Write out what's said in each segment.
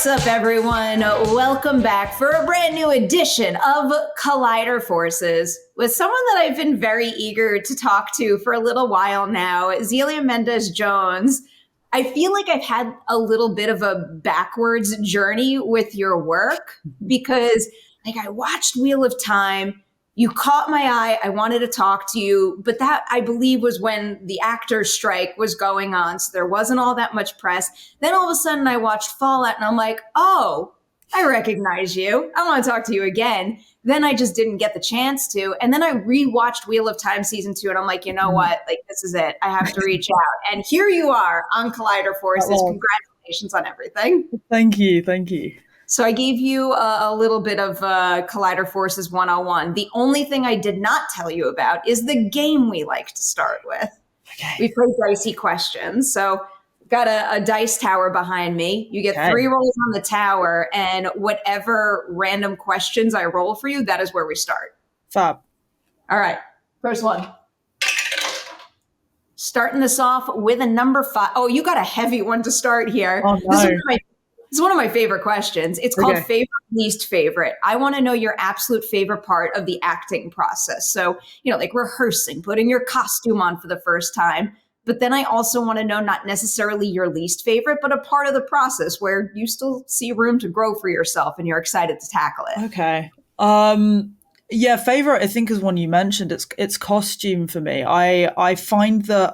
What's up, everyone? Welcome back for a brand new edition of Collider Forces with someone that I've been very eager to talk to for a little while now, Xelia Mendes-Jones. I feel like I've had a little bit of a backwards journey with your work because I watched Wheel of Time. You caught my eye. I wanted to talk to you, but that, I believe, was when the actors' strike was going on, so there wasn't all that much press. Then all of a sudden I watched Fallout and I'm like, oh, I recognize you. I want to talk to you again. Then I just didn't get the chance to. And then I rewatched Wheel of Time season 2 and I'm like, you know what? This is it. I have to reach out. And here you are on Collider Forces. Congratulations on everything. Thank you. Thank you. So I gave you a little bit of Collider Forces 101. The only thing I did not tell you about is the game we like to start with. Okay. We play Dicey Questions. So we've got a dice tower behind me. You get 3 rolls on the tower, and whatever random questions I roll for you, that is where we start. Fab. All right. First one. Starting this off with a number 5. Oh, you got a heavy one to start here. Oh, no. This is one of my favorite questions. It's called favorite, least favorite. I want to know your absolute favorite part of the acting process. So, like rehearsing, putting your costume on for the first time. But then I also want to know not necessarily your least favorite, but a part of the process where you still see room to grow for yourself and you're excited to tackle it. Okay. Yeah, favorite, I think, is one you mentioned. It's costume for me. I find that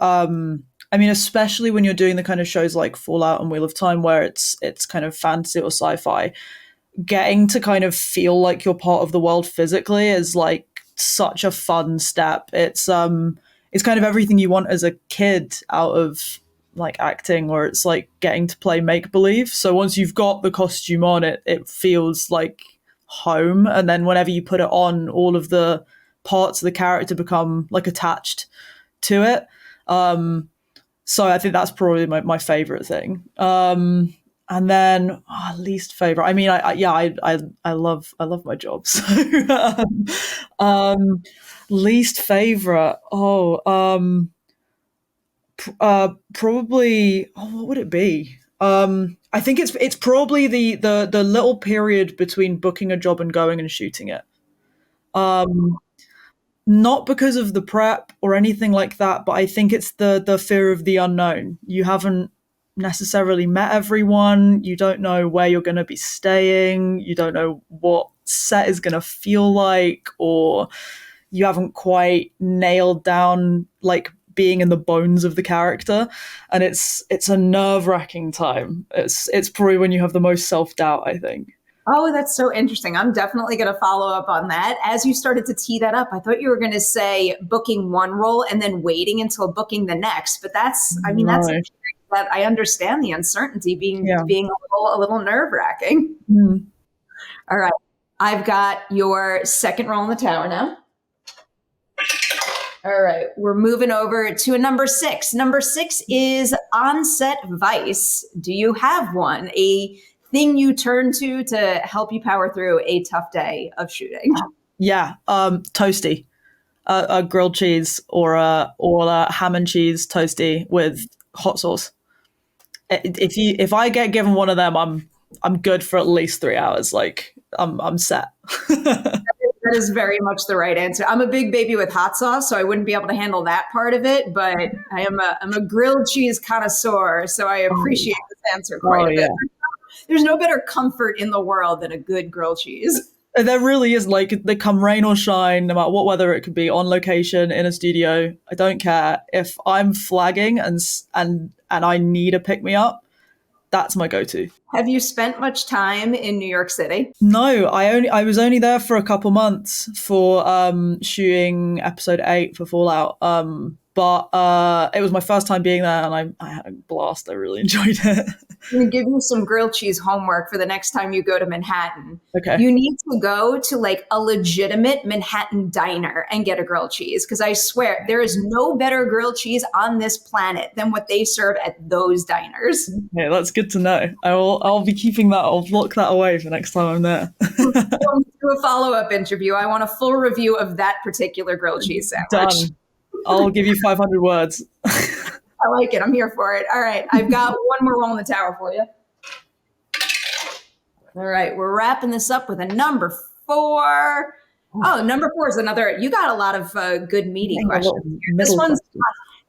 especially when you're doing the kind of shows like Fallout and Wheel of Time where it's kind of fantasy or sci-fi, getting to kind of feel like you're part of the world physically is like such a fun step. It's kind of everything you want as a kid out of like acting, where it's like getting to play make-believe. So once you've got the costume on, it feels like home, and then whenever you put it on, all of the parts of the character become like attached to it. So I think that's probably my favorite thing. And then least favorite. I mean, I love my job. So least favorite. Probably. What would it be? I think it's probably the little period between booking a job and going and shooting it. Not because of the prep or anything like that, but I think it's the fear of the unknown. You haven't necessarily met everyone. You don't know where you're going to be staying. You don't know what set is going to feel like, or you haven't quite nailed down like being in the bones of the character. And it's a nerve-wracking time. It's probably when you have the most self-doubt, I think. Oh, that's so interesting. I'm definitely going to follow up on that. As you started to tee that up, I thought you were going to say booking one role and then waiting until booking the next. But that's that I understand the uncertainty being a little nerve-wracking. Mm. All right. I've got your second role in the tower now. All right. We're moving over to a number 6. Number 6 is on-set advice. Do you have one? A thing you turn to help you power through a tough day of shooting? Yeah, toasty, a grilled cheese or a ham and cheese toasty with hot sauce. If I get given one of them, I'm good for at least 3 hours. Like I'm set. That is very much the right answer. I'm a big baby with hot sauce, so I wouldn't be able to handle that part of it. But I'm a grilled cheese connoisseur, so I appreciate this answer quite a bit. There's no better comfort in the world than a good grilled cheese. There really is. Like, they come rain or shine, no matter what weather it could be, on location, in a studio. I don't care. If I'm flagging and I need a pick-me-up, that's my go-to. Have you spent much time in New York City? No, I was only there for a couple months for shooting episode 8 for Fallout. But it was my first time being there, and I had a blast. I really enjoyed it. I'm going to give you some grilled cheese homework for the next time you go to Manhattan. Okay. You need to go to like a legitimate Manhattan diner and get a grilled cheese, because I swear there is no better grilled cheese on this planet than what they serve at those diners. Okay, that's good to know. I'll be keeping that. I'll lock that away for next time I'm there. We'll do a follow-up interview. I want a full review of that particular grilled cheese sandwich. Done. I'll give you 500 words. I like it. I'm here for it. All right. I've got one more roll in the tower for you. All right, we're wrapping this up with a number 4. Oh, number 4 is another. You got a lot of good meaty questions.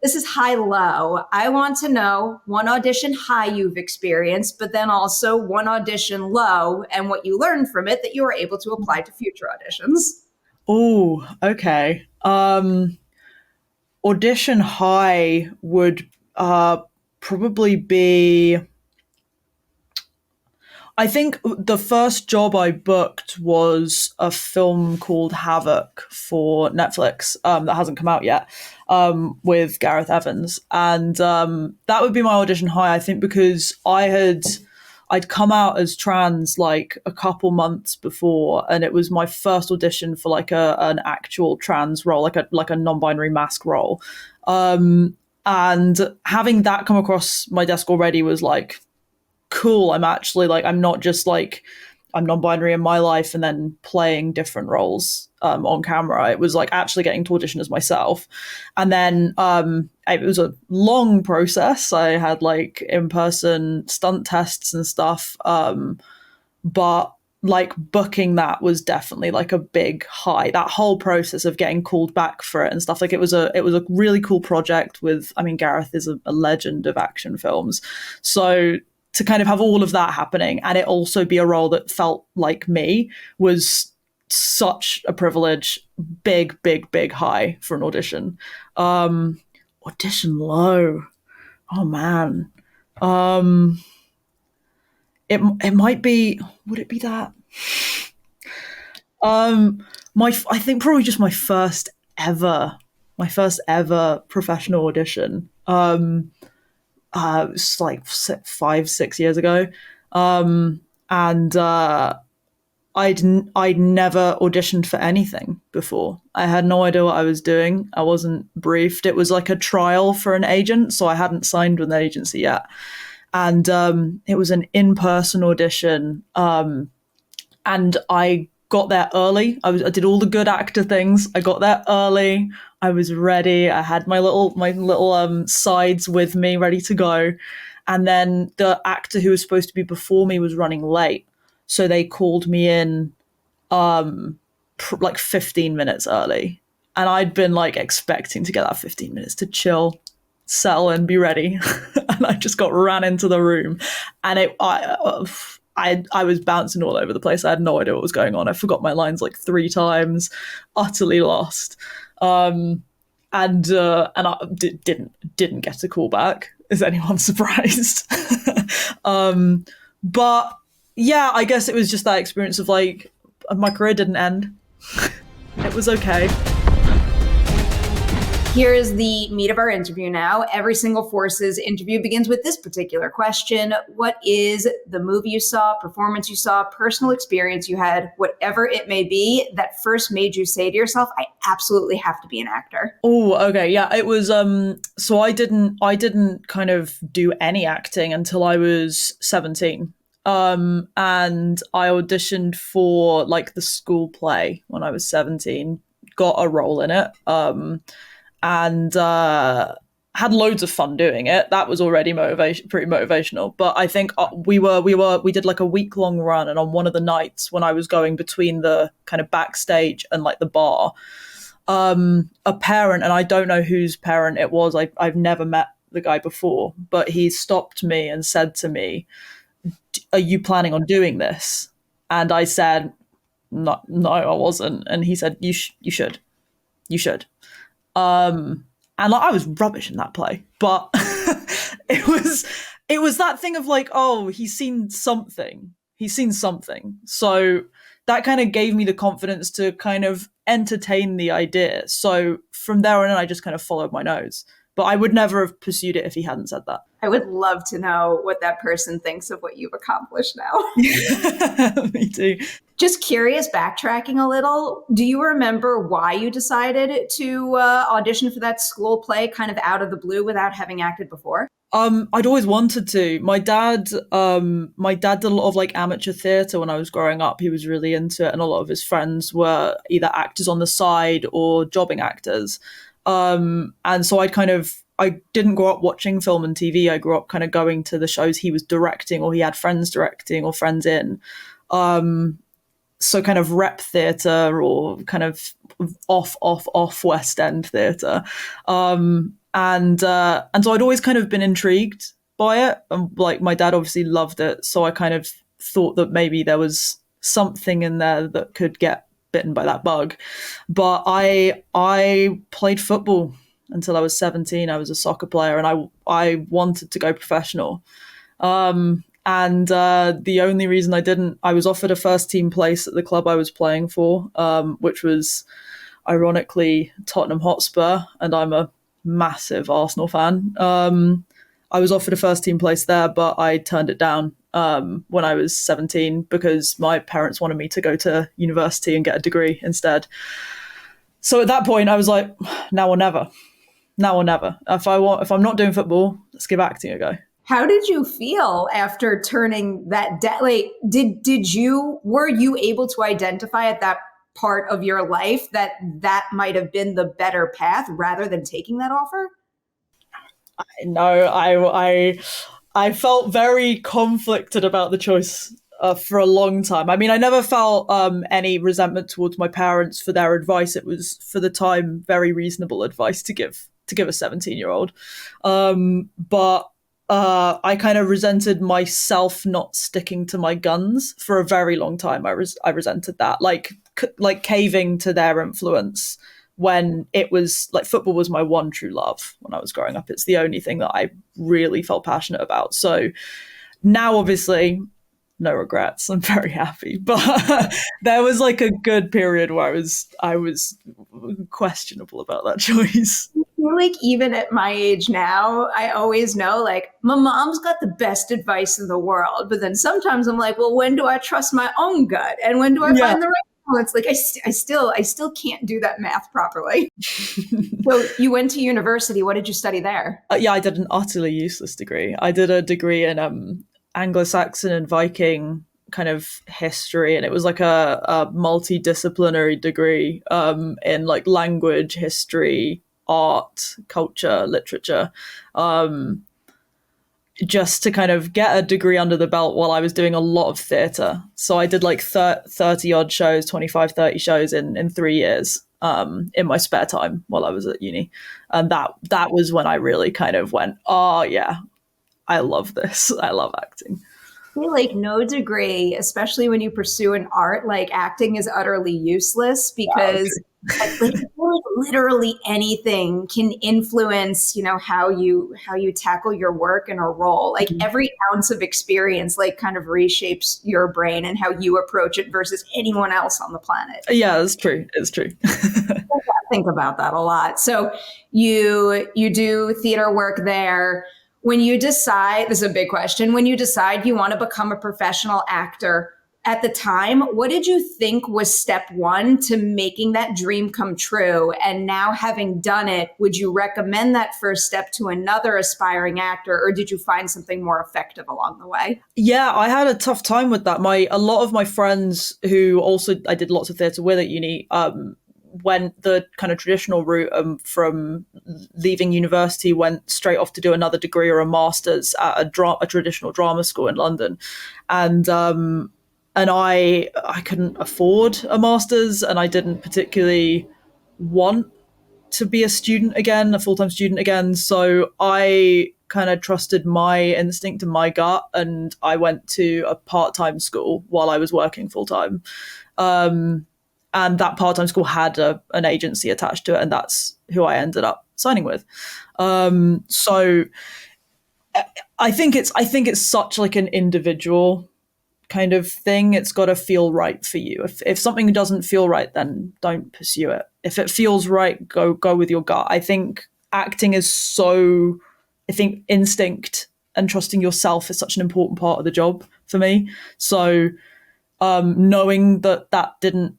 This is high-low. I want to know one audition high you've experienced, but then also one audition low and what you learned from it that you were able to apply to future auditions. Oh, okay. Audition high would probably be, I think the first job I booked was a film called Havoc for Netflix that hasn't come out yet, with Gareth Evans. And that would be my audition high, I think, because I'd come out as trans like a couple months before, and it was my first audition for like an actual trans role, like a non-binary mask role. And having that come across my desk already was like, cool, I'm actually like, I'm not just like, I'm non-binary in my life and then playing different roles on camera. It was like actually getting to audition as myself. And then it was a long process. I had like in-person stunt tests and stuff. But like booking that was definitely like a big high. That whole process of getting called back for it and stuff, like it was a really cool project with, I mean, Gareth is a legend of action films. So to kind of have all of that happening and it also be a role that felt like me was such a privilege. Big high for an audition. Audition low. Oh man. It might be, would it be that? I think probably just my first ever professional audition. It was like 5-6 years ago. And I'd never auditioned for anything before. I had no idea what I was doing. I wasn't briefed. It was like a trial for an agent, so I hadn't signed with an agency yet. And it was an in-person audition. And I got there early. I did all the good actor things. I got there early. I was ready. I had my little sides with me ready to go. And then the actor who was supposed to be before me was running late. So they called me in like 15 minutes early. And I'd been like expecting to get that 15 minutes to chill, settle and be ready. And I just got ran into the room. And I was bouncing all over the place. I had no idea what was going on. I forgot my lines like 3 times, utterly lost. And I didn't get a call back. Is anyone surprised? But yeah, I guess it was just that experience of like, my career didn't end. It was okay. Here is the meat of our interview now. Every single Forces interview begins with this particular question. What is the movie you saw, performance you saw, personal experience you had, whatever it may be, that first made you say to yourself, I absolutely have to be an actor? Oh, okay. Yeah, it was so I didn't kind of do any acting until I was 17. And I auditioned for like the school play when I was 17, got a role in it. And had loads of fun doing it. That was already pretty motivational. But I think we did like a week-long run, and on one of the nights when I was going between the kind of backstage and like the bar, a parent, and I don't know whose parent it was. I've never met the guy before, but he stopped me and said to me, "Are you planning on doing this?" And I said, "No, I wasn't." And he said, "You should. And like, I was rubbish in that play, but it was that thing of like, oh, he's seen something. So that kind of gave me the confidence to kind of entertain the idea. So from there on in, I just kind of followed my nose. But I would never have pursued it if he hadn't said that. I would love to know what that person thinks of what you've accomplished now. Me too. Just curious, backtracking a little, do you remember why you decided to audition for that school play kind of out of the blue without having acted before? I'd always wanted to. My dad did a lot of like amateur theatre when I was growing up. He was really into it, and a lot of his friends were either actors on the side or jobbing actors. And so I didn't grow up watching film and TV. I grew up kind of going to the shows he was directing, or he had friends directing, or friends in. So kind of rep theatre or kind of off West End theatre, and so I'd always kind of been intrigued by it. Like my dad obviously loved it, so I kind of thought that maybe there was something in there that could get bitten by that bug. But I played football until I was 17. I was a soccer player, and I wanted to go professional. And the only reason I didn't, I was offered a first team place at the club I was playing for, which was ironically Tottenham Hotspur, and I'm a massive Arsenal fan. I was offered a first team place there, but I turned it down when I was 17 because my parents wanted me to go to university and get a degree instead. So at that point, I was like, now or never. Now or never. If I'm not doing football, let's give acting a go. How did you feel after turning that down? Like, were you able to identify at that part of your life that might have been the better path rather than taking that offer? No, I felt very conflicted about the choice for a long time. I mean, I never felt any resentment towards my parents for their advice. It was, for the time, very reasonable advice to give a 17-year-old. But I kind of resented myself not sticking to my guns for a very long time. I resented that, like caving to their influence when it was like football was my one true love when I was growing up. It's the only thing that I really felt passionate about. So now, obviously, no regrets. I'm very happy. But there was like a good period where I was questionable about that choice. I feel like even at my age now, I always know like my mom's got the best advice in the world. But then sometimes I'm like, well, when do I trust my own gut? And when do I find the right balance? Like I still can't do that math properly. So you went to university. What did you study there? I did an utterly useless degree. I did a degree in Anglo-Saxon and Viking kind of history, and it was like a multidisciplinary degree in like language, history, art, culture, literature, just to kind of get a degree under the belt while I was doing a lot of theatre. So I did like 30 odd shows, 25, 30 shows in 3 years in my spare time while I was at uni. And that was when I really kind of went, oh yeah, I love this. I love acting. I feel like no degree, especially when you pursue an art like acting, is utterly useless because like literally anything can influence, how you tackle your work in a role. Like every ounce of experience like kind of reshapes your brain and how you approach it versus anyone else on the planet. Yeah, it's true. It's true. I think about that a lot. So you do theater work there. When you decide, this is a big question, when you decide you want to become a professional actor, at the time, what did you think was step one to making that dream come true? And now having done it, would you recommend that first step to another aspiring actor, or did you find something more effective along the way? Yeah, I had a tough time with that. A lot of my friends who also I did lots of theatre with at uni went the kind of traditional route from leaving university, went straight off to do another degree or a master's at a traditional drama school in London. And I couldn't afford a master's, and I didn't particularly want to be a student again, a full-time student again. So I kind of trusted my instinct and my gut, and I went to a part-time school while I was working full-time. And that part-time school had an agency attached to it, and that's who I ended up signing with. So I think it's such like an individual kind of thing. It's got to feel right for you. If something doesn't feel right, then don't pursue it. If it feels right, go with your gut. I think acting is instinct and trusting yourself is such an important part of the job for me. So knowing that didn't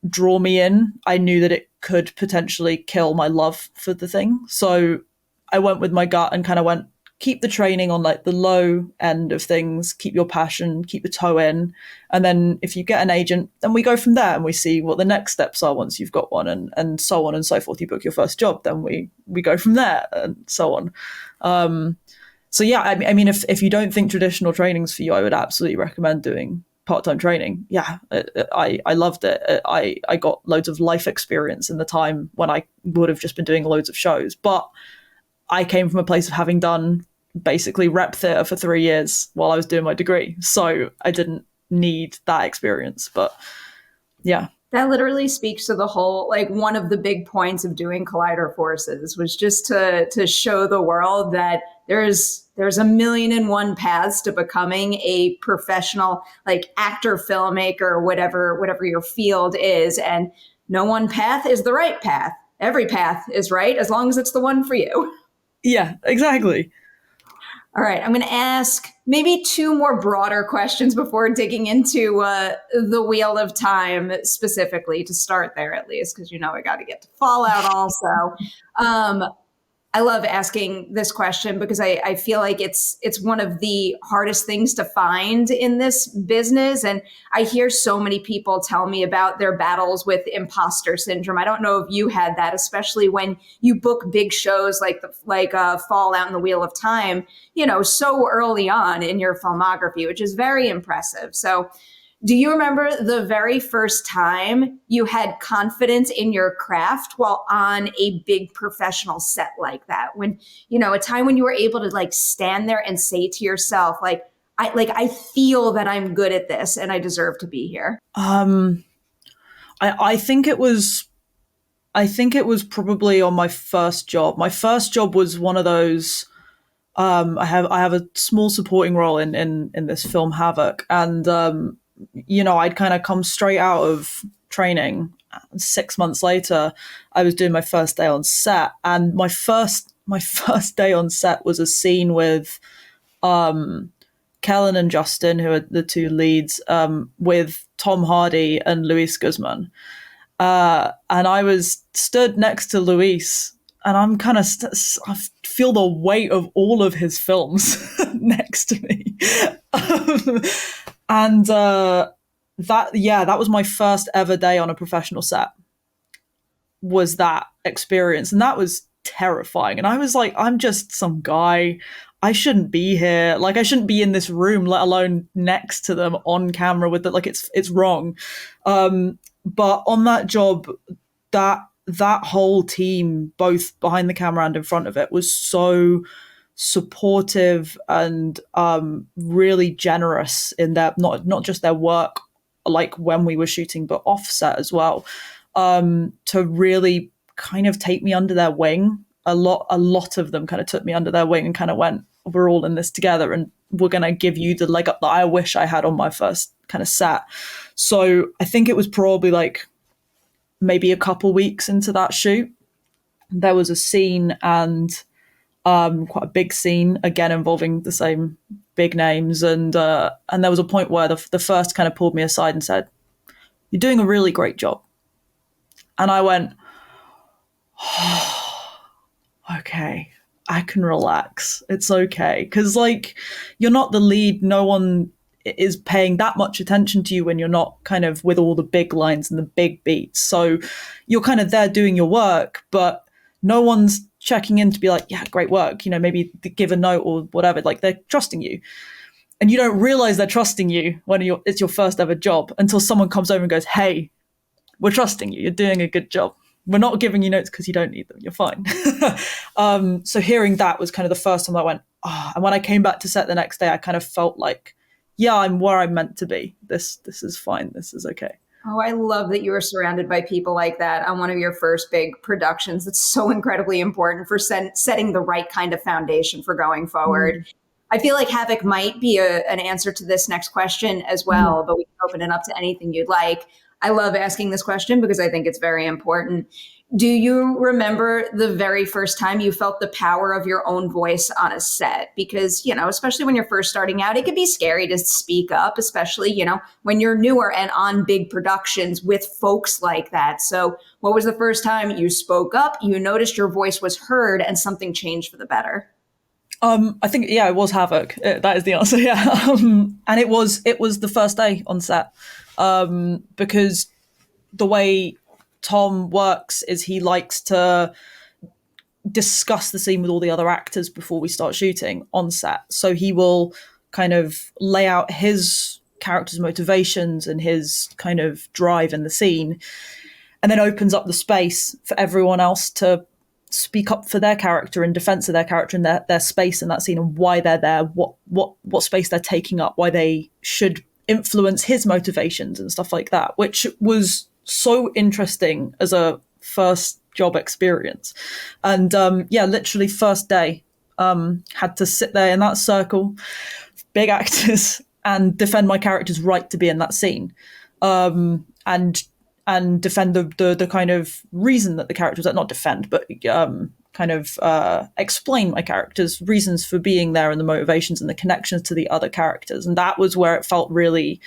draw me in, I knew that it could potentially kill my love for the thing. So I went with my gut and kind of went, keep the training on like the low end of things, keep your passion, keep the toe in. And then if you get an agent, then we go from there and we see what the next steps are once you've got one, and so on and so forth. You book your first job, then we go from there, and so on. So yeah, I mean, if you don't think traditional training's for you, I would absolutely recommend doing part-time training. Yeah, I loved it. I got loads of life experience in the time when I would have just been doing loads of shows. But I came from a place of having done basically rep theatre for 3 years while I was doing my degree. So I didn't need that experience. But yeah. That literally speaks to the whole, like, one of the big points of doing Collider Forces was just to show the world that there's a million and one paths to becoming a professional, like, actor, filmmaker, whatever your field is, and no one path is the right path. Every path is right as long as it's the one for you. Yeah, exactly. All right, I'm going to ask maybe two more broader questions before digging into the Wheel of Time specifically, to start there at least, because I got to get to Fallout also. I love asking this question because I feel like it's one of the hardest things to find in this business. And I hear so many people tell me about their battles with imposter syndrome. I don't know if you had that, especially when you book big shows like Fallout and the Wheel of Time, so early on in your filmography, which is very impressive. So do you remember the very first time you had confidence in your craft while on a big professional set like that? When, a time when you were able to, like, stand there and say to yourself, I feel that I'm good at this and I deserve to be here. I think it was probably on my first job. My first job was one of those. I have a small supporting role in this film Havoc, and I'd kind of come straight out of training. 6 months later, I was doing my first day on set, and my first day on set was a scene with Kellen and Justin, who are the two leads, with Tom Hardy and Luis Guzman. And I was stood next to Luis, and I'm kind of I feel the weight of all of his films next to me. And that was my first ever day on a professional set, was that experience. And that was terrifying. And I was like, I'm just some guy. I shouldn't be here. Like, I shouldn't be in this room, let alone next to them on camera with it. Like, it's wrong. But on that job, that whole team, both behind the camera and in front of it, was so supportive and really generous in their not just their work, like when we were shooting, but offset as well, to really kind of take me under their wing. A lot of them kind of took me under their wing and kind of went, we're all in this together and we're going to give you the leg up that I wish I had on my first kind of set. So I think it was probably like maybe a couple weeks into that shoot, there was a scene, and quite a big scene, again involving the same big names, and there was a point where the first kind of pulled me aside and said, "You're doing a really great job," and I went, oh, "Okay, I can relax. It's okay," because like, you're not the lead. No one is paying that much attention to you when you're not kind of with all the big lines and the big beats. So you're kind of there doing your work, but no one's checking in to be like, yeah, great work, maybe give a note or whatever. Like, they're trusting you. And you don't realize they're trusting you when it's your first ever job until someone comes over and goes, hey, we're trusting you. You're doing a good job. We're not giving you notes because you don't need them. You're fine. So hearing that was kind of the first time I went, oh. And when I came back to set the next day, I kind of felt like, yeah, I'm where I'm meant to be. This is fine. This is okay. Oh, I love that you were surrounded by people like that on one of your first big productions. It's so incredibly important for setting the right kind of foundation for going forward. Mm. I feel like Havoc might be an answer to this next question as well, but we can open it up to anything you'd like. I love asking this question because I think it's very important. Do you remember the very first time you felt the power of your own voice on a set? Because, especially when you're first starting out, it can be scary to speak up, especially, when you're newer and on big productions with folks like that. So what was the first time you spoke up, you noticed your voice was heard, and something changed for the better? I think, yeah, it was Havoc. That is the answer. Yeah. And it was the first day on set, because the way Tom works is he likes to discuss the scene with all the other actors before we start shooting on set. So he will kind of lay out his character's motivations and his kind of drive in the scene, and then opens up the space for everyone else to speak up for their character in defense of their character and their space in that scene, and why they're there, what space they're taking up, why they should influence his motivations and stuff like that, which was so interesting as a first job experience. And literally first day, had to sit there in that circle, big actors, and defend my character's right to be in that scene, and defend the kind of reason that the character was at, not defend, but explain my character's reasons for being there and the motivations and the connections to the other characters. And that was where it felt really,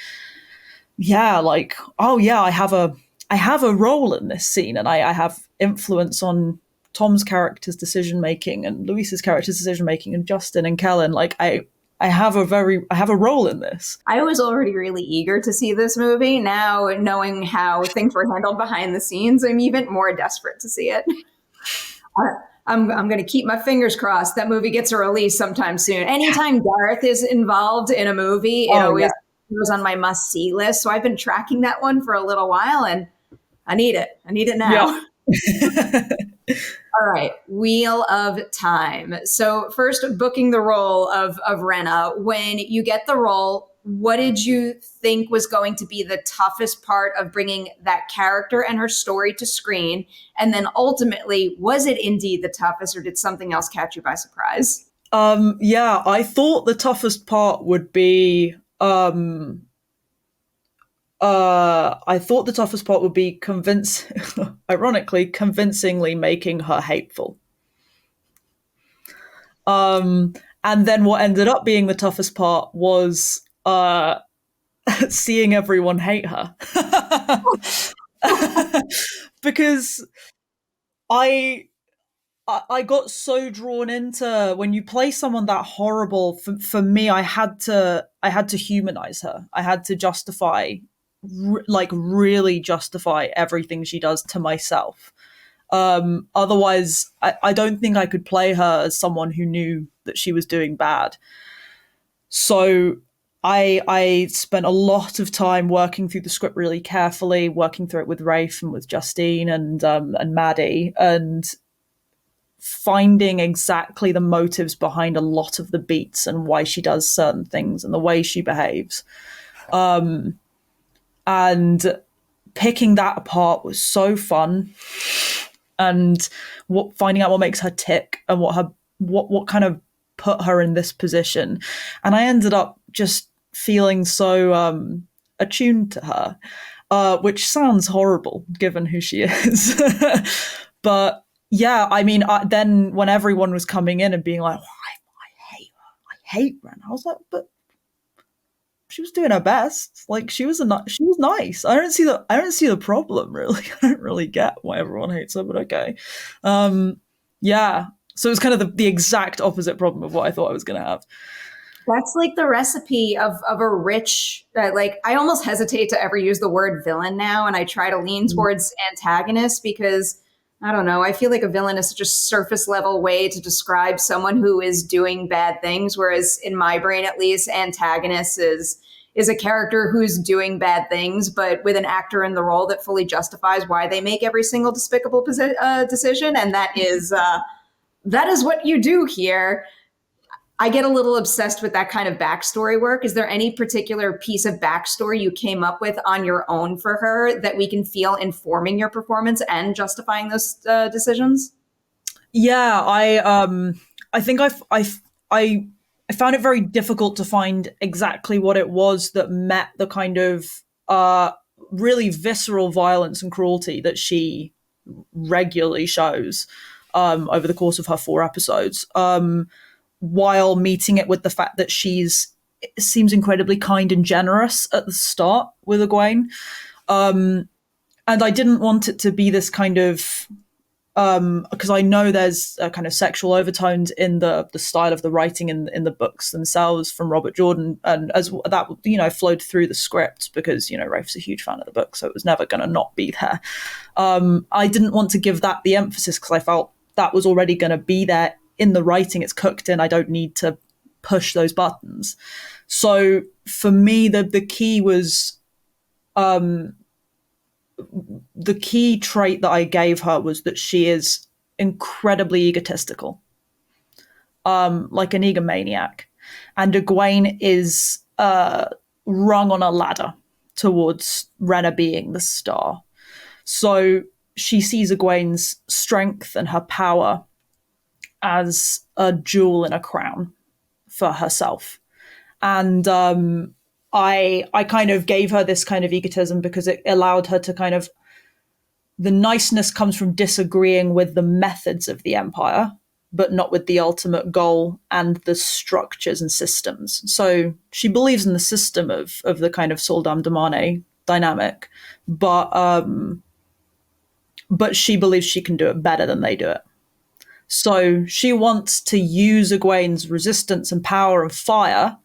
like, oh yeah, I have a role in this scene, and I have influence on Tom's character's decision making and Luis's character's decision making and Justin and Kellen. Like I have a role in this. I was already really eager to see this movie. Now, knowing how things were handled behind the scenes, I'm even more desperate to see it. I'm going to keep my fingers crossed that movie gets a release sometime soon. Anytime Gareth is involved in a movie, it always goes on my must-see list. So I've been tracking that one for a little while, and I need it. I need it now. Yeah. All right, Wheel of Time. So first, booking the role of Renna. When you get the role, what did you think was going to be the toughest part of bringing that character and her story to screen? And then ultimately, was it indeed the toughest, or did something else catch you by surprise? I thought the toughest part would be ironically, convincingly making her hateful. And then what ended up being the toughest part was seeing everyone hate her. Because I got so drawn into, when you play someone that horrible, for me, I had to humanize her. I had to justify, really justify everything she does to myself. Otherwise, I don't think I could play her as someone who knew that she was doing bad. So I spent a lot of time working through the script really carefully, working through it with Rafe and with Justine and Maddie, and finding exactly the motives behind a lot of the beats and why she does certain things and the way she behaves. And picking that apart was so fun, and finding out what makes her tick and what kind of put her in this position. And I ended up just feeling so attuned to her, which sounds horrible given who she is. But yeah, I mean, then when everyone was coming in and being like, oh, I hate Renna, I was like, but she was doing her best. Like, she was nice. I don't see the problem, really. I don't really get why everyone hates her, but okay. So it was kind of the exact opposite problem of what I thought I was going to have. That's like the recipe of a rich, like, I almost hesitate to ever use the word villain now, and I try to lean towards antagonist, because I don't know, I feel like a villain is such a surface level way to describe someone who is doing bad things, whereas in my brain, at least, antagonist is a character who's doing bad things, but with an actor in the role that fully justifies why they make every single despicable decision. And that is what you do here. I get a little obsessed with that kind of backstory work. Is there any particular piece of backstory you came up with on your own for her that we can feel informing your performance and justifying those decisions? Yeah, I think I found it very difficult to find exactly what it was that met the kind of really visceral violence and cruelty that she regularly shows over the course of her 4 episodes, while meeting it with the fact that seems incredibly kind and generous at the start with Egwene. And I didn't want it to be this kind of, because I know there's a kind of sexual overtones in the style of the writing in the books themselves from Robert Jordan, and as that flowed through the script, because Rafe's a huge fan of the book, so it was never going to not be there. I didn't want to give that the emphasis, because I felt that was already going to be there in the writing. It's cooked in. I don't need to push those buttons. So for me, the key was the key trait that I gave her was that she is incredibly egotistical, like an egomaniac. And Egwene is rung on a ladder towards Renna being the star. So she sees Egwene's strength and her power as a jewel in a crown for herself. And I kind of gave her this kind of egotism because it allowed her to kind of, the niceness comes from disagreeing with the methods of the Empire, but not with the ultimate goal and the structures and systems. So she believes in the system of the kind of sul'dam damane dynamic, but she believes she can do it better than they do it. So she wants to use Egwene's resistance and power and fire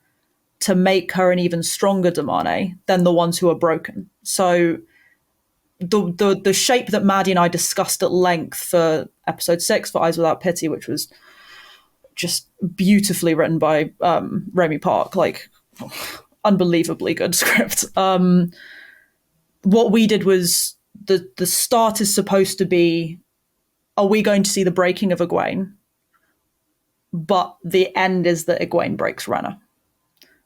to make her an even stronger damane than the ones who are broken. So the shape that Maddie and I discussed at length for episode 6 for Eyes Without Pity, which was just beautifully written by Remy Park, like unbelievably good script. What we did was the start is supposed to be, are we going to see the breaking of Egwene? But the end is that Egwene breaks Renna.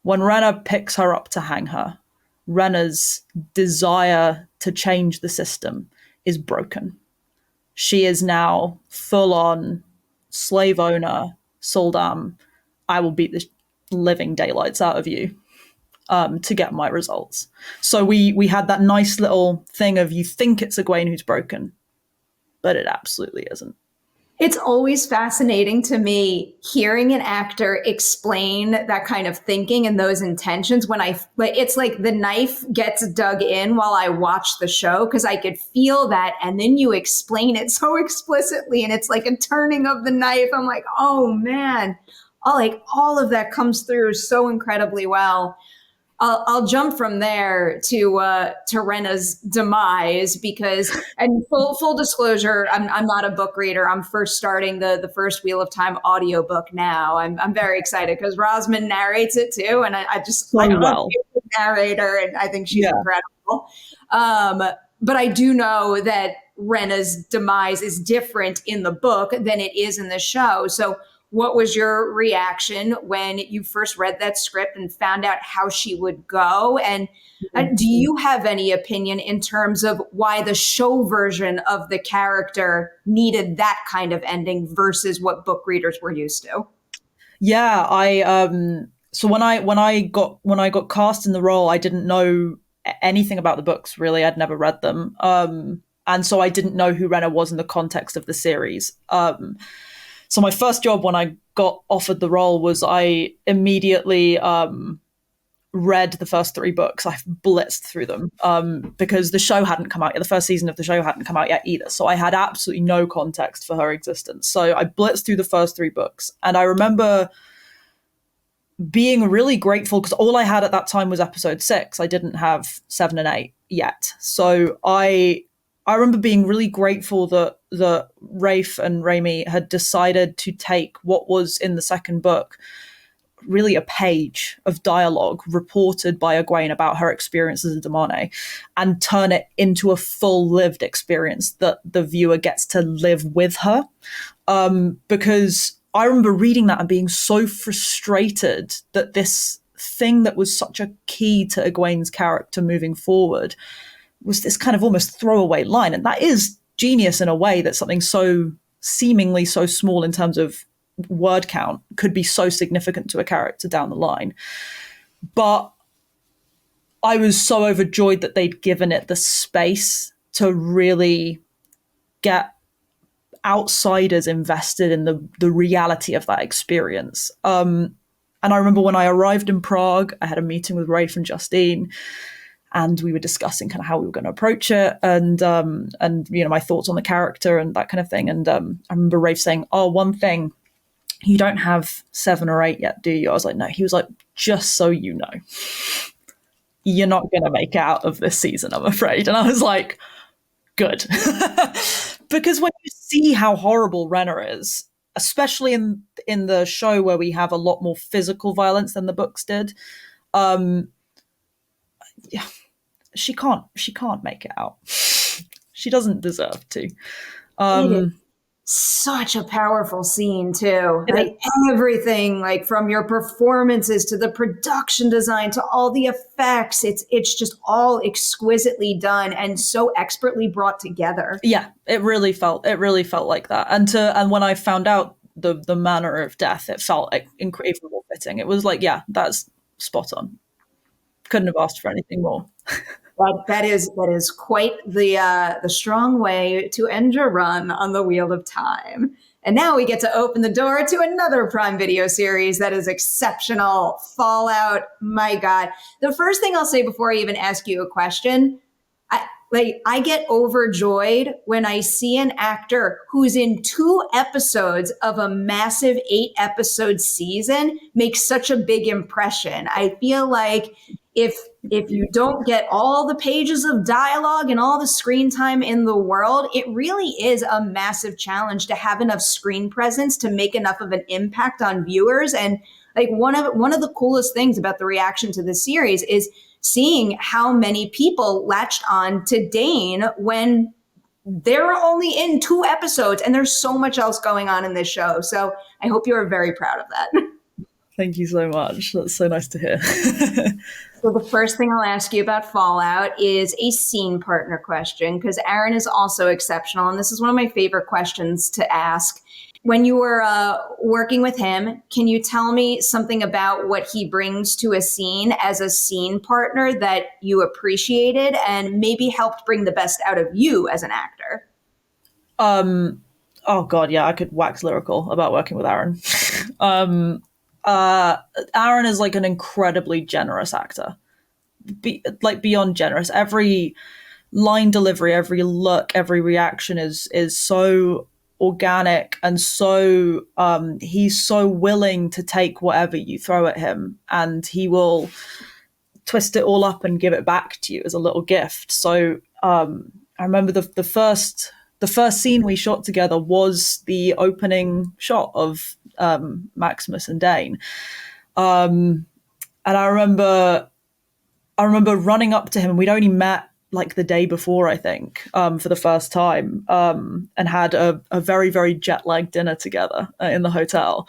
When Renna picks her up to hang her, Renna's desire to change the system is broken. She is now full-on slave owner, sul'dam. I will beat the living daylights out of you to get my results. So we had that nice little thing of, you think it's Egwene who's broken, but it absolutely isn't. It's always fascinating to me hearing an actor explain that kind of thinking and those intentions when it's like the knife gets dug in while I watch the show, because I could feel that. And then you explain it so explicitly and it's like a turning of the knife. I'm like, oh man, all of that comes through so incredibly well. I'll jump from there to Renna's demise, because, and full disclosure, I'm not a book reader. I'm first starting the first Wheel of Time audiobook now. I'm very excited because Rosman narrates it too, and I love the narrator, and I think she's incredible. But I do know that Renna's demise is different in the book than it is in the show. So what was your reaction when you first read that script and found out how she would go? And do you have any opinion in terms of why the show version of the character needed that kind of ending versus what book readers were used to? Yeah, so when I got cast in the role, I didn't know anything about the books, really. I'd never read them. And so I didn't know who Renna was in the context of the series. So my first job when I got offered the role was I immediately read the first 3 books. I blitzed through them because the show hadn't come out yet. The first season of the show hadn't come out yet either. So I had absolutely no context for her existence. So I blitzed through the first 3 books. And I remember being really grateful because all I had at that time was episode 6. I didn't have 7 and 8 yet. So I remember being really grateful that Rafe and Rami had decided to take what was in the second book, really a page of dialogue reported by Egwene about her experience as a damane, and turn it into a full lived experience that the viewer gets to live with her. Because I remember reading that and being so frustrated that this thing that was such a key to Egwene's character moving forward was this kind of almost throwaway line. And that is genius in a way, that something so seemingly so small in terms of word count could be so significant to a character down the line. But I was so overjoyed that they'd given it the space to really get outsiders invested in the reality of that experience. And I remember when I arrived in Prague, I had a meeting with Rafe and Justine, and we were discussing kind of how we were going to approach it, and my thoughts on the character and that kind of thing. And I remember Rafe saying, "Oh, one thing, you don't have 7 or 8 yet, do you?" I was like, "No." He was like, "Just so you know, you're not going to make it out of this season, I'm afraid." And I was like, "Good," because when you see how horrible Renna is, especially in the show where we have a lot more physical violence than the books did. Yeah, she can't make it out. She doesn't deserve to. It is such a powerful scene too. It is. Like everything, like from your performances to the production design to all the effects, it's just all exquisitely done and so expertly brought together. Yeah, it really felt like that. And when I found out the manner of death, it felt like incredibly fitting. It was like, yeah, that's spot on. Couldn't have asked for anything more. That is quite the strong way to end your run on the Wheel of Time. And now we get to open the door to another Prime Video series that is exceptional. Fallout. My God. The first thing I'll say before I even ask you a question, I get overjoyed when I see an actor who's in 2 episodes of a massive 8-episode season make such a big impression. I feel like if you don't get all the pages of dialogue and all the screen time in the world, it really is a massive challenge to have enough screen presence to make enough of an impact on viewers. And like one of the coolest things about the reaction to this series is seeing how many people latched on to Dane when they're only in 2 episodes and there's so much else going on in this show. So I hope you are very proud of that. Thank you so much. That's so nice to hear. So the first thing I'll ask you about Fallout is a scene partner question, because Aaron is also exceptional. And this is one of my favorite questions to ask. When you were working with him, can you tell me something about what he brings to a scene as a scene partner that you appreciated and maybe helped bring the best out of you as an actor? Oh God, yeah, I could wax lyrical about working with Aaron. Aaron is like an incredibly generous actor, beyond generous. Every line delivery, every look, every reaction is so organic and so he's so willing to take whatever you throw at him, and he will twist it all up and give it back to you as a little gift. So I remember the first scene we shot together was the opening shot of Maximus and Dane. And I remember running up to him, and we'd only met like the day before, I think, for the first time, and had a very, very jet-lagged dinner together in the hotel.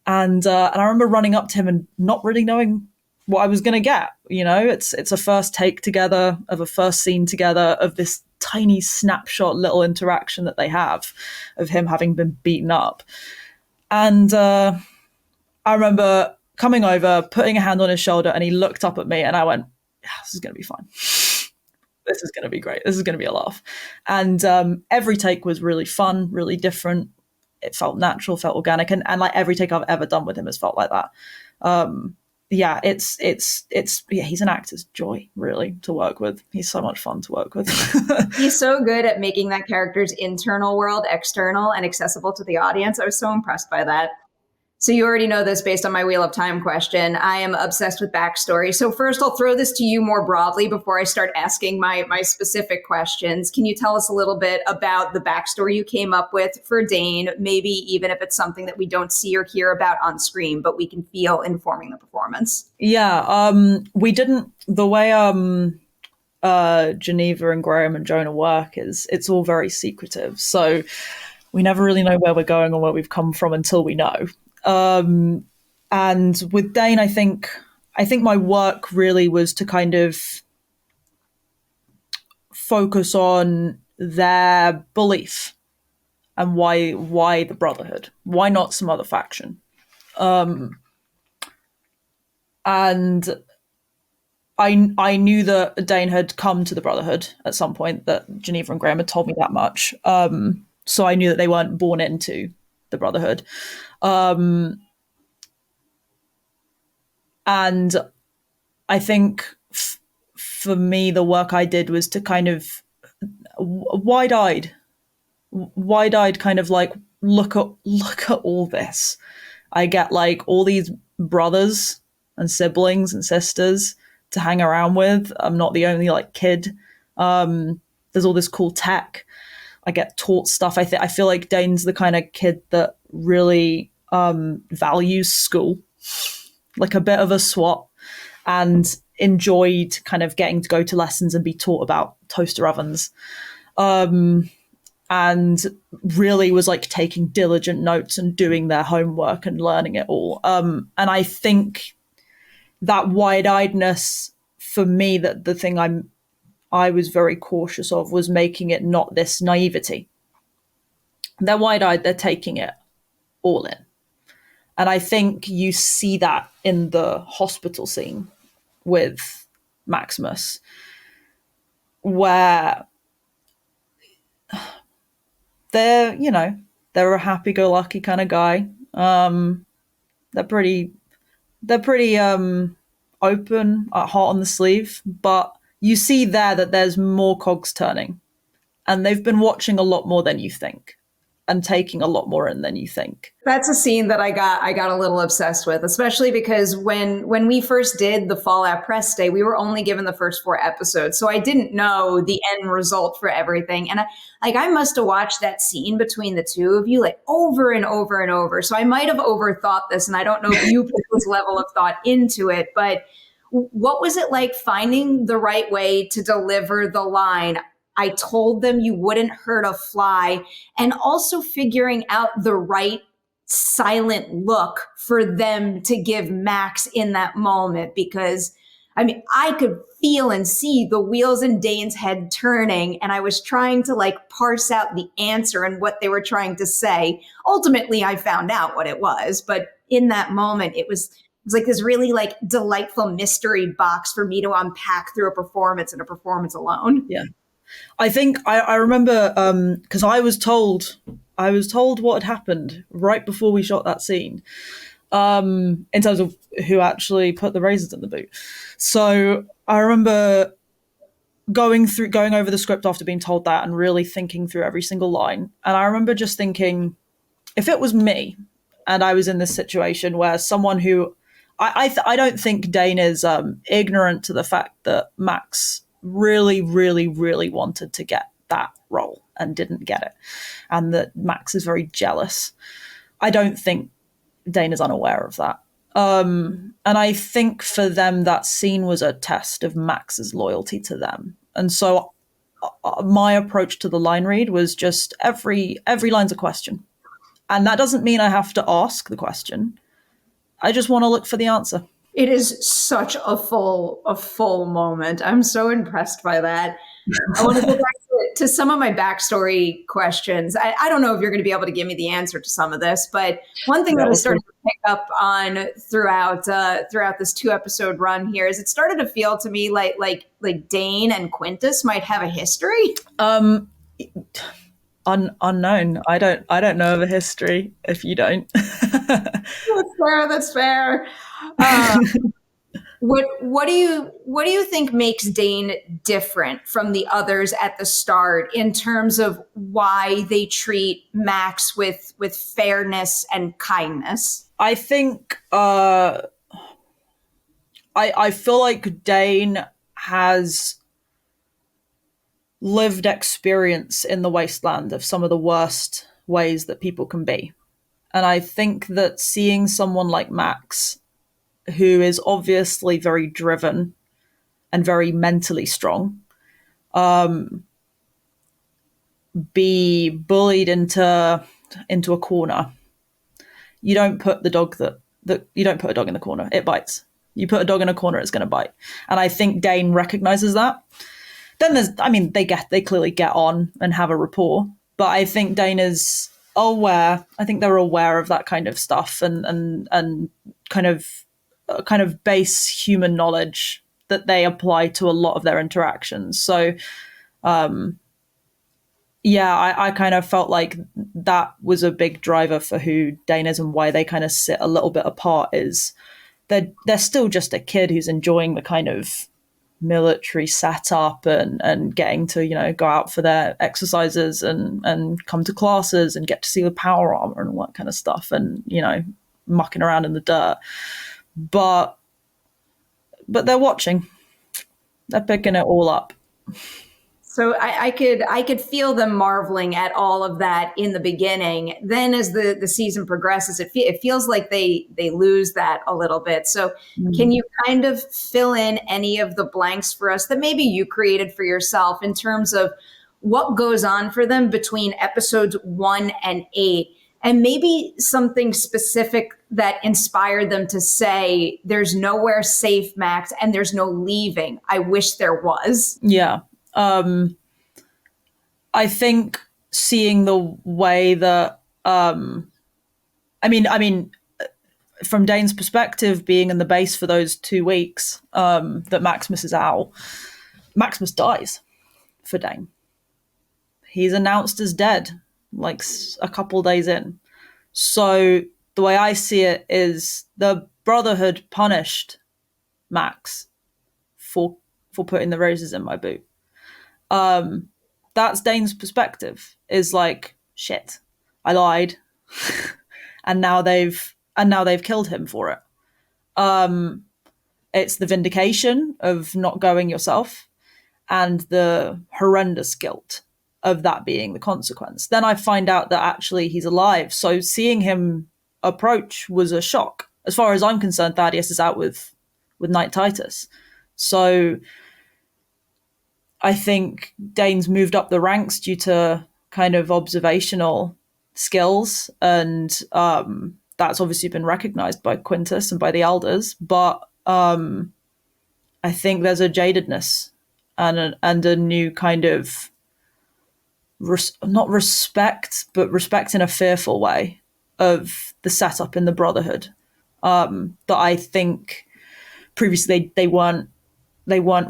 And I remember running up to him and not really knowing what I was going to get. You know, it's a first take together of a first scene together of this tiny snapshot little interaction that they have of him having been beaten up. And I remember coming over, putting a hand on his shoulder, and he looked up at me, and I went, yeah, this is going to be fine. This is going to be great. This is going to be a laugh. And every take was really fun, really different. It felt natural, felt organic. And like every take I've ever done with him has felt like that. Yeah, he's an actor's joy, really, to work with. He's so much fun to work with. He's so good at making that character's internal world external and accessible to the audience. I was so impressed by that. So you already know this based on my Wheel of Time question. I am obsessed with backstory. So first I'll throw this to you more broadly before I start asking my specific questions. Can you tell us a little bit about the backstory you came up with for Dane, maybe even if it's something that we don't see or hear about on screen, but we can feel informing the performance? Yeah, we didn't, the way Geneva and Graham and Jonah work is it's all very secretive. So we never really know where we're going or where we've come from until we know. And with Dane, I think my work really was to kind of focus on their belief and why the Brotherhood, why not some other faction. And I knew that Dane had come to the Brotherhood at some point, that Geneva and Graham had told me that much. So I knew that they weren't born into the Brotherhood. And I think for me, the work I did was to kind of wide-eyed kind of like look at all this. I get like all these brothers and siblings and sisters to hang around with. I'm not the only like kid. There's all this cool tech. get taught stuff. I feel like Dane's the kind of kid that really values school, like a bit of a swot, and enjoyed kind of getting to go to lessons and be taught about toaster ovens. And really was like taking diligent notes and doing their homework and learning it all. And I think that wide-eyedness for me, that the thing I was very cautious of, was making it not this naivety. They're wide-eyed, they're taking it all in. And I think you see that in the hospital scene with Maximus, where they're a happy-go-lucky kind of guy. They're pretty open, hot on the sleeve, but you see there that there's more cogs turning, and they've been watching a lot more than you think, and taking a lot more in than you think. That's a scene that I got a little obsessed with, especially because when we first did the Fallout press day, we were only given the first 4 episodes, so I didn't know the end result for everything. And I must have watched that scene between the two of you like over and over and over. So I might have overthought this, and I don't know if you put this level of thought into it, but what was it like finding the right way to deliver the line, "I told them you wouldn't hurt a fly," and also figuring out the right silent look for them to give Max in that moment? Because I mean, I could feel and see the wheels in Dane's head turning, and I was trying to like parse out the answer and what they were trying to say. Ultimately, I found out what it was, but in that moment, it was like this really like delightful mystery box for me to unpack through a performance and a performance alone. Yeah. I think I remember because I was told what had happened right before we shot that scene, in terms of who actually put the razors in the boot. So I remember going over the script after being told that and really thinking through every single line. And I remember just thinking, if it was me and I was in this situation where someone who I don't think Dane is ignorant to the fact that Max really, really, really wanted to get that role and didn't get it, and that Max is very jealous. I don't think Dane is unaware of that. And I think for them, that scene was a test of Max's loyalty to them. And so my approach to the line read was just every line's a question. And that doesn't mean I have to ask the question. I just want to look for the answer. It is such a full moment. I'm so impressed by that. I want to go back to some of my backstory questions. I don't know if you're going to be able to give me the answer to some of this, but one thing that I started to pick up on throughout this 2-episode run here is it started to feel to me like Dane and Quintus might have a history. Unknown. I don't know of a history if you don't. That's fair. What do you think makes Dane different from the others at the start in terms of why they treat Max with fairness and kindness? I think I feel like Dane has lived experience in the wasteland of some of the worst ways that people can be. And I think that seeing someone like Max, who is obviously very driven and very mentally strong, be bullied into a corner. You don't put the dog you don't put a dog in the corner, it bites. You put a dog in a corner, it's going to bite. And I think Dane recognizes that. Then they clearly get on and have a rapport, but I think Dane is aware. I think they're aware of that kind of stuff and kind of base human knowledge that they apply to a lot of their interactions. So, I kind of felt like that was a big driver for who Dane is and why they kind of sit a little bit apart. Is they're still just a kid who's enjoying the kind of military setup and getting to go out for their exercises and come to classes and get to see the power armor and all that kind of stuff, and mucking around in the dirt. But they're watching. They're picking it all up. So I could feel them marveling at all of that in the beginning. Then as the season progresses, it feels like they lose that a little bit. So can you kind of fill in any of the blanks for us that maybe you created for yourself in terms of what goes on for them between episodes 1 and 8? And maybe something specific that inspired them to say, there's nowhere safe, Max, and there's no leaving. I wish there was. Yeah. I think seeing the way that I mean, from Dane's perspective, being in the base for those 2 weeks that Maximus is out, Maximus dies for Dane. He's announced as dead like a couple days in. So the way I see it is the Brotherhood punished Max for putting the roses in my boot. That's Dane's perspective, is like, shit, I lied. and now they've killed him for it. It's the vindication of not going yourself and the horrendous guilt of that being the consequence. Then I find out that actually he's alive. So seeing him approach was a shock. As far as I'm concerned, Thaddeus is out with Knight Titus. So I think Dane's moved up the ranks due to kind of observational skills, and that's obviously been recognized by Quintus and by the elders. But I think there's a jadedness and a new kind of not respect, but respect in a fearful way of the setup in the Brotherhood that I think previously they weren't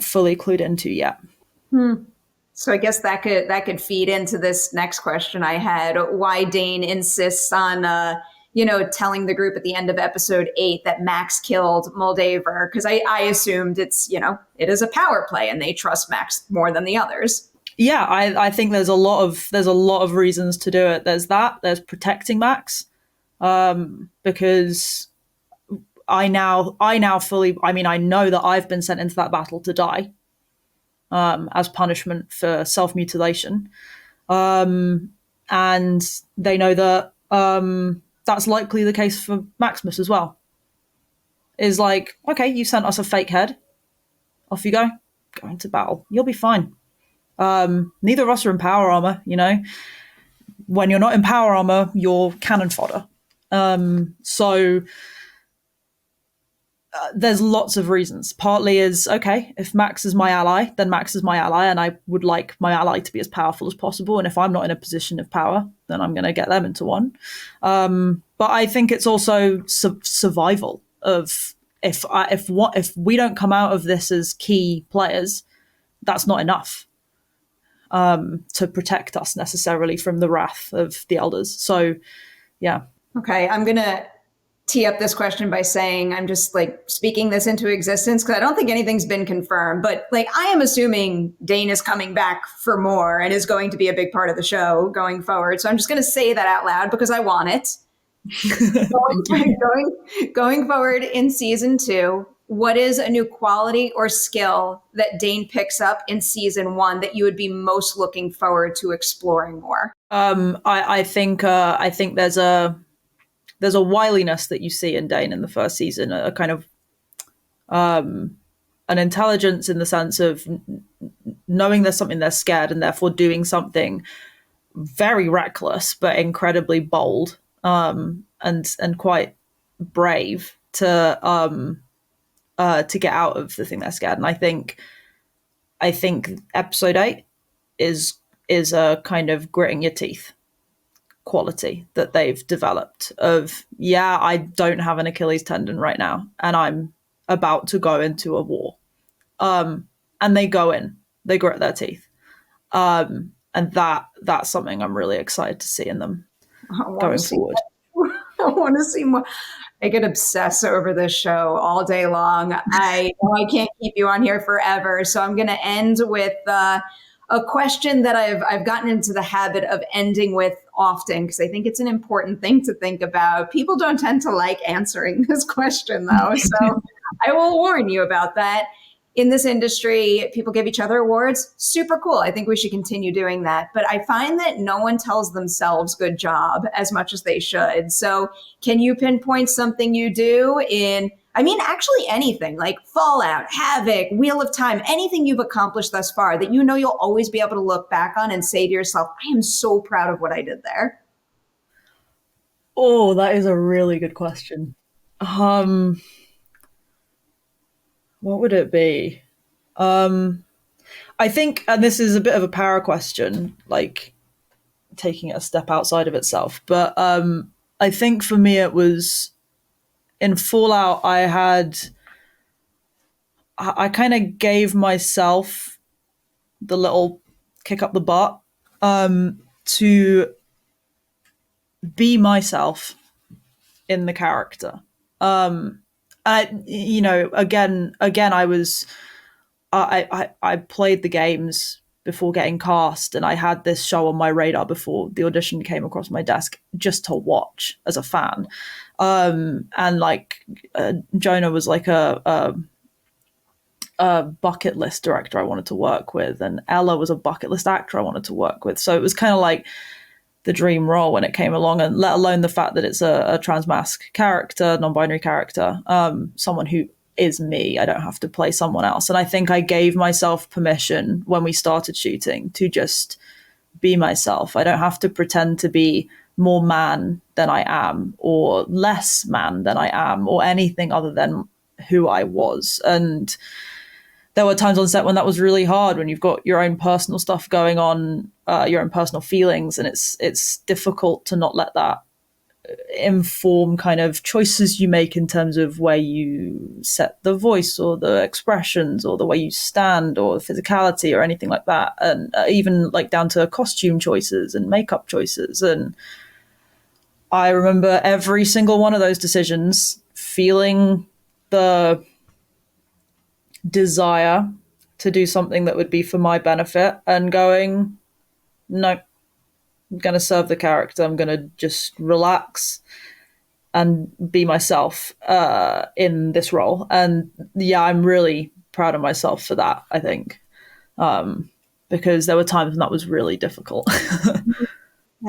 fully clued into yet. So I guess that could feed into this next question I had: why Dane insists on telling the group at the end of episode 8 that Max killed Moldaver, because I assumed it is a power play and they trust Max more than the others. Yeah, I think there's a lot of reasons to do it. There's protecting Max, because I now fully, I know that I've been sent into that battle to die, as punishment for self-mutilation. And they know that that's likely the case for Maximus as well. Is like, okay, you sent us a fake head. Off you go. Go into battle. You'll be fine. Neither of us are in power armor, When you're not in power armor, you're cannon fodder. So there's lots of reasons. Partly is, okay, if Max is my ally, then Max is my ally, and I would like my ally to be as powerful as possible. And if I'm not in a position of power, then I'm going to get them into one. But I think it's also survival of if we don't come out of this as key players, that's not enough to protect us necessarily from the wrath of the elders. So, yeah. Okay, I'm going to tee up this question by saying I'm just speaking this into existence because I don't think anything's been confirmed, but I am assuming Dane is coming back for more and is going to be a big part of the show going forward. So I'm just going to say that out loud because I want it. going forward in season 2, what is a new quality or skill that Dane picks up in season 1 that you would be most looking forward to exploring more? I think there's a wiliness that you see in Dane in the first season, a kind of an intelligence in the sense of knowing there's something they're scared and therefore doing something very reckless but incredibly bold, and quite brave to get out of the thing they're scared. And I think episode 8 is a kind of gritting your teeth quality that they've developed of, I don't have an Achilles tendon right now and I'm about to go into a war. And they go in, they grit their teeth. And that's something I'm really excited to see in them going forward. I want to see more. I could obsess over this show all day long. I can't keep you on here forever. So I'm going to end with a question that I've gotten into the habit of ending with often because I think it's an important thing to think about. People don't tend to like answering this question, though. So I will warn you about that. in this industry, people give each other awards. Super cool. I think we should continue doing that. But I find that no one tells themselves good job as much as they should. So can you pinpoint something you do in, I mean, actually anything like Fallout, Havoc, Wheel of Time, anything you've accomplished thus far that you know you'll always be able to look back on and say to yourself, I am so proud of what I did there? Oh, that is a really good question. Um, what would it be? Um, I think, and this is a bit of a power question, like taking it a step outside of itself, but I think for me it was in Fallout. I kind of gave myself the little kick up the butt to be myself in the character. Again, I played the games before getting cast, and I had this show on my radar before the audition came across my desk just to watch as a fan. And like Jonah was like a bucket list director I wanted to work with, and Ella was a bucket list actor I wanted to work with. So it was kind of like the dream role when it came along, and let alone the fact that it's a transmasc character, non-binary character, someone who is me. I don't have to play someone else. And I think I gave myself permission when we started shooting to just be myself. I don't have to pretend to be more man than I am or less man than I am or anything other than who I was. And there were times on set when that was really hard, when you've got your own personal stuff going on, your own personal feelings, and it's difficult to not let that inform kind of choices you make in terms of where you set the voice or the expressions or the way you stand or physicality or anything like that, and even like down to costume choices and makeup choices. And I remember every single one of those decisions feeling the desire to do something that would be for my benefit and going, no, I'm going to serve the character. I'm going to just relax and be myself in this role. And yeah, I'm really proud of myself for that, I think, because there were times when that was really difficult.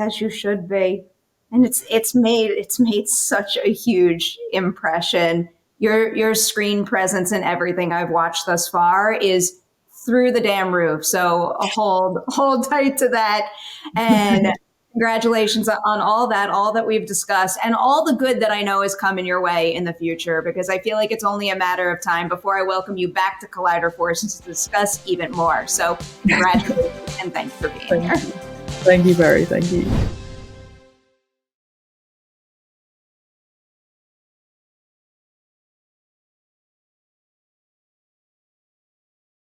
As you should be. And it's made such a huge impression. Your screen presence and everything I've watched thus far is through the damn roof. So hold tight to that. And congratulations on all that we've discussed and all the good that I know is coming your way in the future, because I feel like it's only a matter of time before I welcome you back to Collider Forces to discuss even more. So congratulations and thanks for being here. Thank you, Barry. Thank you.